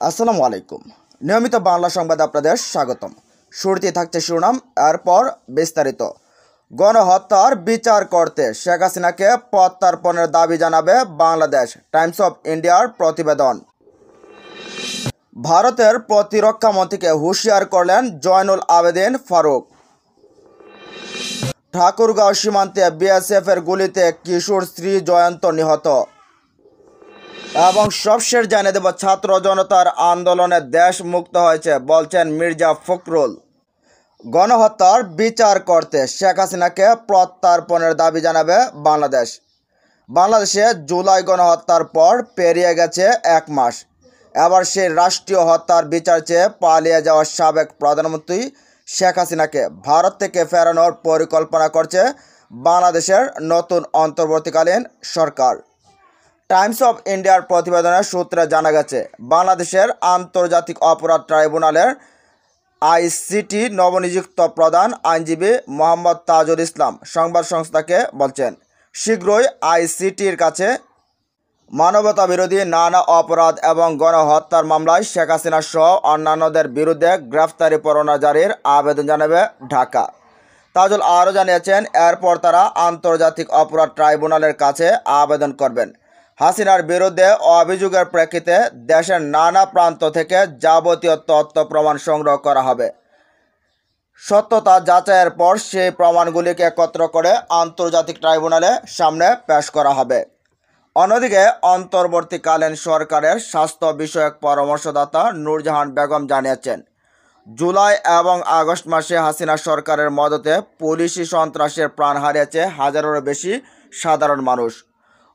আসসালামু আলাইকুম। নিয়মিত বাংলা সংবাদে আপনাদের স্বাগতম। শুরুতেই থাকছে শিরোনাম, এরপর বিস্তারিত। গণহত্যার বিচার করতে শেখ হাসিনাকে প্রত্যার্পণের দাবি জানাবে বাংলাদেশ, টাইমস অফ ইন্ডিয়ার প্রতিবেদন। ভারতের প্রতিরক্ষা মন্ত্রীকে হুঁশিয়ার করলেন জয়নুল আবেদিন ফারুক। ঠাকুরগাঁও সীমান্তে বিএসএফের গুলিতে কিশোর শ্রী জয়ন্ত নিহত। এবং সবশেষ জানিয়ে দেব, ছাত্র জনতার আন্দোলনে দেশ মুক্ত হয়েছে বলছেন মির্জা ফখরুল। গণহত্যার বিচার করতে শেখ হাসিনাকে প্রত্যার্পণের দাবি জানাবে বাংলাদেশ। বাংলাদেশে জুলাই গণহত্যার পর পেরিয়ে গেছে 1 মাস। এবার সেই রাষ্ট্রীয় হত্যার বিচার চেয়ে পালিয়ে যাওয়া সাবেক প্রধানমন্ত্রী শেখ হাসিনাকে ভারত থেকে ফেরানোর পরিকল্পনা করছে বাংলাদেশের নতুন অন্তর্বর্তীকালীন সরকার। টাইমস অফ ইন্ডিয়ার প্রতিবেদনের সূত্রে জানা গেছে, বাংলাদেশের আন্তর্জাতিক অপরাধ ট্রাইব্যুনালের আইসিটি নবনিযুক্ত প্রধান আইনজীবী মোহাম্মদ তাজুল ইসলাম সংবাদ সংস্থাকে বলছেন, শীঘ্রই আইসিটির কাছে মানবতাবিরোধী নানা অপরাধ এবং গণহত্যার মামলায় শেখ হাসিনা সহ অন্যান্যদের বিরুদ্ধে গ্রেফতারি পরোয়ানা জারির আবেদন জানাবে ঢাকা। তাজুল আরও জানিয়েছেন, এরপর তারা আন্তর্জাতিক অপরাধ ট্রাইব্যুনালের কাছে আবেদন করবেন। হাসিনার বিরুদ্ধে অভিযোগের প্রেক্ষিতে দেশের নানা প্রান্ত থেকে যাবতীয় তথ্য প্রমাণ সংগ্রহ করা হবে। সত্যতা যাচাইয়ের পর সেই প্রমাণগুলিকে একত্র করে আন্তর্জাতিক ট্রাইব্যুনালের সামনে পেশ করা হবে। অন্যদিকে অন্তর্বর্তীকালীন সরকারের স্বাস্থ্য বিষয়ক পরামর্শদাতা নূরজাহান বেগম জানিয়েছেন, জুলাই এবং আগস্ট মাসে হাসিনা সরকারের মদতে পুলিশি সন্ত্রাসের প্রাণ হারিয়েছে হাজারেরও বেশি সাধারণ মানুষ।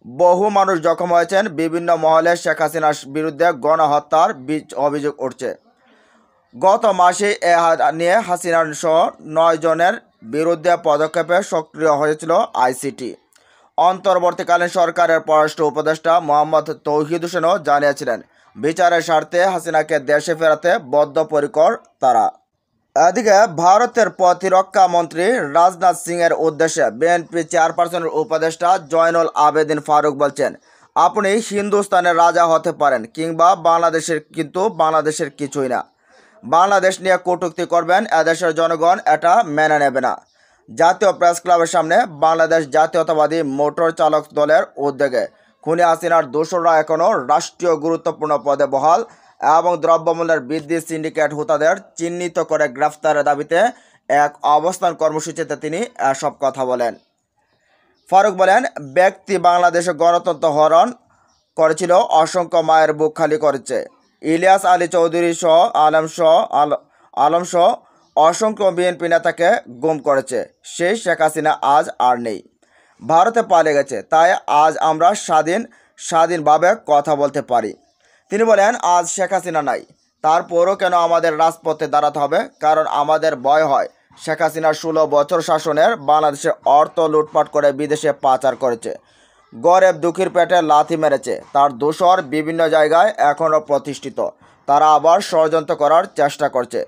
বহু মানুষ জখম হয়েছেন। বিভিন্ন মহলে শেখ হাসিনার বিরুদ্ধে গণহত্যার অভিযোগ উঠছে। গত মাসে এ নিয়ে হাসিনার সহ 9 জনের বিরুদ্ধে পদক্ষেপে সক্রিয় হয়েছিল আইসিটি। অন্তর্বর্তীকালীন সরকারের পররাষ্ট্র উপদেষ্টা মোহাম্মদ তৌহিদ হোসেনও জানিয়েছিলেন, বিচারের স্বার্থে হাসিনাকে দেশে ফেরাতে বদ্ধপরিকর তারা। এদিকে ভারতের প্রতিরক্ষা মন্ত্রী রাজনাথ সিংয়ের উদ্দেশ্যে বিএনপি চেয়ারপারসনের উপদেষ্টা জয়নুল আবেদিন ফারুক বলছেন, আপনি হিন্দুস্তানের রাজা হতে পারেন কিংবা বাংলাদেশের কিছুই না। বাংলাদেশ নিয়ে কটূক্তি করবেন, এদেশের জনগণ এটা মেনে নেবে না। জাতীয় প্রেস ক্লাবের সামনে বাংলাদেশ জাতীয়তাবাদী মোটর চালক দলের উদ্যোগে খুনি হাসিনার দোসররা এখনও রাষ্ট্রীয় গুরুত্বপূর্ণ পদে বহাল এবং দ্রব্যমূল্যের বৃদ্ধি সিন্ডিকেট হোতাদের চিহ্নিত করে গ্রেফতারের দাবিতে এক অবস্থান কর্মসূচিতে তিনি এসব কথা বলেন। ফারুক বলেন, ব্যক্তি বাংলাদেশে গণতন্ত্র হরণ করেছিল, অসংখ্য মায়ের বুক খালি করেছে। ইলিয়াস আলী চৌধুরী সহ আলম সহ অসংখ্য বিএনপি নেতাকে গুম করেছে। সেই শেখ হাসিনা আজ আর নেই, ভারতে পালিয়ে গেছে। তাই আজ আমরা স্বাধীনভাবে কথা বলতে পারি। তিনি বলেন, আজ শেখ হাসিনা নাই, তারপরও কেন আমাদের রাজপথে দাঁড়াতে হবে? কারণ আমাদের ভয় হয় শেখ হাসিনার 16 বছর শাসনের বাংলাদেশের অর্থ লুটপাট করে বিদেশে পাচার করেছে, গরিব দুঃখীর পেটে লাথি মেরেছে। তার দোসর বিভিন্ন জায়গায় এখনও প্রতিষ্ঠিত, তারা আবার ষড়যন্ত্র করার চেষ্টা করছে।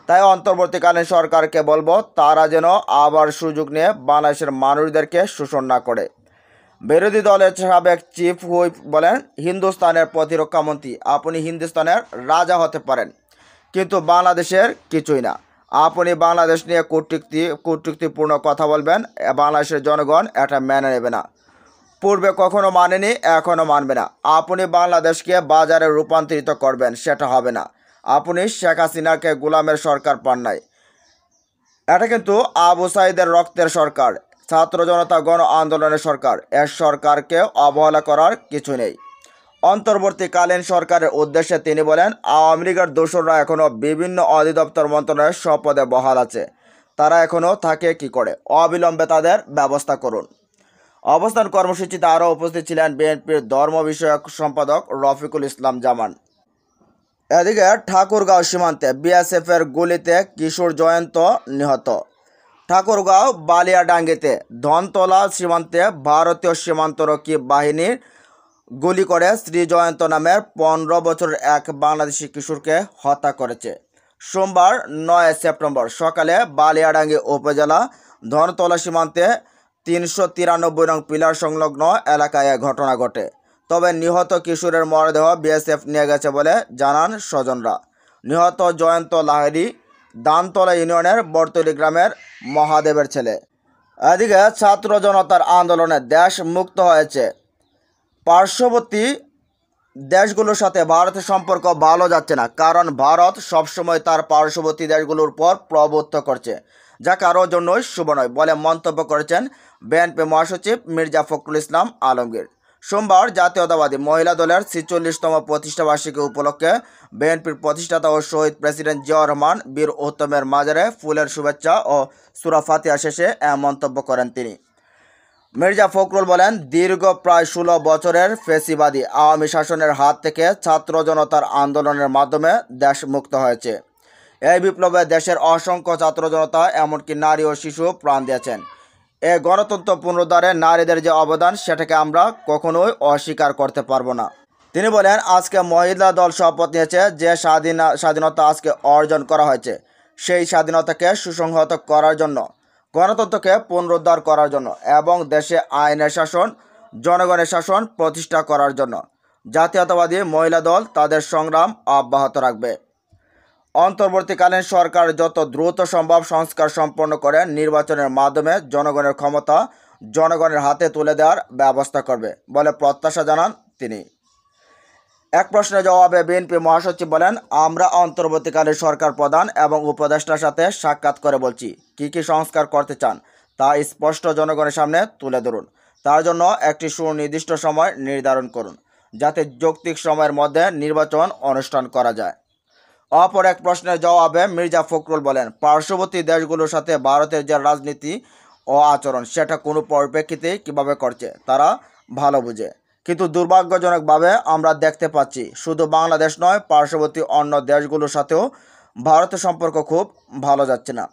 তাই অন্তর্বর্তীকালীন সরকারকে বলবো, তারা যেন আবার সুযোগ নিয়ে বাংলাদেশের মানুষদেরকে শোষণ না করে। বিরোধী দলের সাবেক চিফ হুইপ বলেন, হিন্দুস্তানের প্রতিরক্ষা মন্ত্রী, আপনি হিন্দুস্তানের রাজা হতে পারেন কিন্তু বাংলাদেশের কিছুই না। আপনি বাংলাদেশ নিয়ে কটূক্তিপূর্ণ কথা বলবেন, বাংলাদেশের জনগণ এটা মেনে নেবে না। পূর্বে কখনো মানেনি, এখনও মানবে না। আপনি বাংলাদেশকে বাজারে রূপান্তরিত করবেন, সেটা হবে না। আপনি শেখ হাসিনাকে গোলামের সরকার পান নাই। এটা কিন্তু আবু সাইদের রক্তের সরকার, ছাত্র জনতা গণ আন্দোলনের সরকার। এর সরকারকে অবহেলা করার কিছু নেই। অন্তর্বর্তীকালীন সরকারের উদ্দেশ্যে তিনি বলেন, আওয়ামী লীগের দোসররা এখনও বিভিন্ন অধিদপ্তর মন্ত্রণালয়ের সপদে বহাল আছে। তারা এখনও থাকে কি করে? অবিলম্বে তাদের ব্যবস্থা করুন। অবস্থান কর্মসূচিতে আরও উপস্থিত ছিলেন বিএনপির ধর্ম বিষয়ক সম্পাদক রফিকুল ইসলাম জামান। এদিকে ঠাকুরগাঁও সীমান্তে বিএসএফের গুলিতে কিশোর জয়ন্ত নিহত। ঠাকুরগাঁও বালিয়াডাঙ্গিতে ধনতলা সীমান্তে ভারতীয় সীমান্তরক্ষী বাহিনীর গুলি করে শ্রী জয়ন্ত নামের 15 বছরের এক বাংলাদেশি কিশোরকে হত্যা করেছে। সোমবার 9 সেপ্টেম্বর সকালে বালিয়াডাঙ্গি উপজেলা ধনতলা সীমান্তে 393 নং পিলার সংলগ্ন এলাকায় ঘটনা ঘটে। তবে নিহত কিশোরের মরদেহ বিএসএফ নিয়ে গেছে বলে জানান স্বজনরা। নিহত জয়ন্ত লাহিড়ী দানতলা ইউনিয়নের বরতলি গ্রামের মহাদেবের ছেলে। এদিকে ছাত্র জনতার আন্দোলনে দেশ মুক্ত হয়েছে। পার্শ্ববর্তী দেশগুলোর সাথে ভারতের সম্পর্ক ভালো যাচ্ছে না, কারণ ভারত সবসময় তার পার্শ্ববর্তী দেশগুলোর উপর প্রভুত্ব করছে, যা কারোর জন্যই শুভ নয় বলে মন্তব্য করেছেন বিএনপি মহাসচিব মির্জা ফখরুল ইসলাম আলমগীর। সোমবার জাতীয়তাবাদী মহিলা দলের ৪৬তম প্রতিষ্ঠাবার্ষিকী উপলক্ষে বিএনপির প্রতিষ্ঠাতা ও শহীদ প্রেসিডেন্ট জিয়াউর রহমান বীর উত্তমের মাজারে ফুলের শুভেচ্ছা ও সূরা ফাতিহা শেষে মন্তব্য করেন তিনি। মির্জা ফখরুল বলেন, দীর্ঘ প্রায় ১৬ বছরের ফ্যাসিবাদী আওয়ামী শাসনের হাত থেকে ছাত্র জনতার আন্দোলনের মাধ্যমে দেশ মুক্ত হয়েছে। এই বিপ্লবে দেশের অসংখ্য ছাত্র জনতা এমনকি নারী ও শিশু প্রাণ দিয়েছেন। এই গণতন্ত্র পুনরুদ্ধারে নারীদের যে অবদান, সেটাকে আমরা কখনোই অস্বীকার করতে পারবো না। তিনি বলেন, আজকে মহিলা দল শপথ নিয়েছে যে স্বাধীনতা আজকে অর্জন করা হয়েছে, সেই স্বাধীনতাকে সুসংহত করার জন্য, গণতন্ত্রকে পুনরুদ্ধার করার জন্য এবং দেশে আইনের শাসন, জনগণের শাসন প্রতিষ্ঠা করার জন্য জাতীয়তাবাদী মহিলা দল তাদের সংগ্রাম অব্যাহত রাখবে। অন্তর্বর্তীকালীন সরকার যত দ্রুত সম্ভব সংস্কার সম্পন্ন করে নির্বাচনের মাধ্যমে জনগণের ক্ষমতা জনগণের হাতে তুলে দেওয়ার ব্যবস্থা করবে বলে প্রত্যাশা জানান তিনি। এক প্রশ্নের জবাবে বিএনপি মহাসচিব বলেন, আমরা অন্তর্বর্তীকালীন সরকার প্রধান এবং উপদেষ্টার সাথে সাক্ষাৎ করে বলছি, কী কী সংস্কার করতে চান তা স্পষ্ট জনগণের সামনে তুলে ধরুন। তার জন্য একটি সুনির্দিষ্ট সময় নির্ধারণ করুন, যাতে যৌক্তিক সময়ের মধ্যে নির্বাচন অনুষ্ঠান করা যায়। অপর এক প্রশ্নের জবাবে মির্জা ফখরুল বলেন, পার্শ্ববর্তী দেশগুলোর সাথে ভারতের যে রাজনীতি ও আচরণ, সেটা কোনো পরিপ্রেক্ষিতে কীভাবে করছে তারা ভালো বুঝে, কিন্তু দুর্ভাগ্যজনকভাবে আমরা দেখতে পাচ্ছি শুধু বাংলাদেশ নয়, পার্শ্ববর্তী অন্য দেশগুলোর সাথেও ভারতের সম্পর্ক খুব ভালো যাচ্ছে না।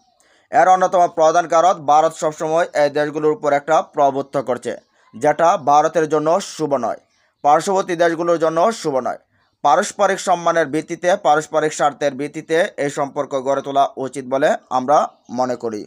এর অন্যতম প্রধান কারণ, ভারত সবসময় এই দেশগুলোর উপর একটা প্রভুত্ব করছে, যেটা ভারতের জন্য শুভ নয়, পার্শ্ববর্তী দেশগুলোর জন্য শুভ নয়। পারস্পরিক সম্মানের ভিত্তিতে, পারস্পরিক স্বার্থের ভিত্তিতে এই সম্পর্ক গড়ে তোলা উচিত বলে আমরা মনে করি।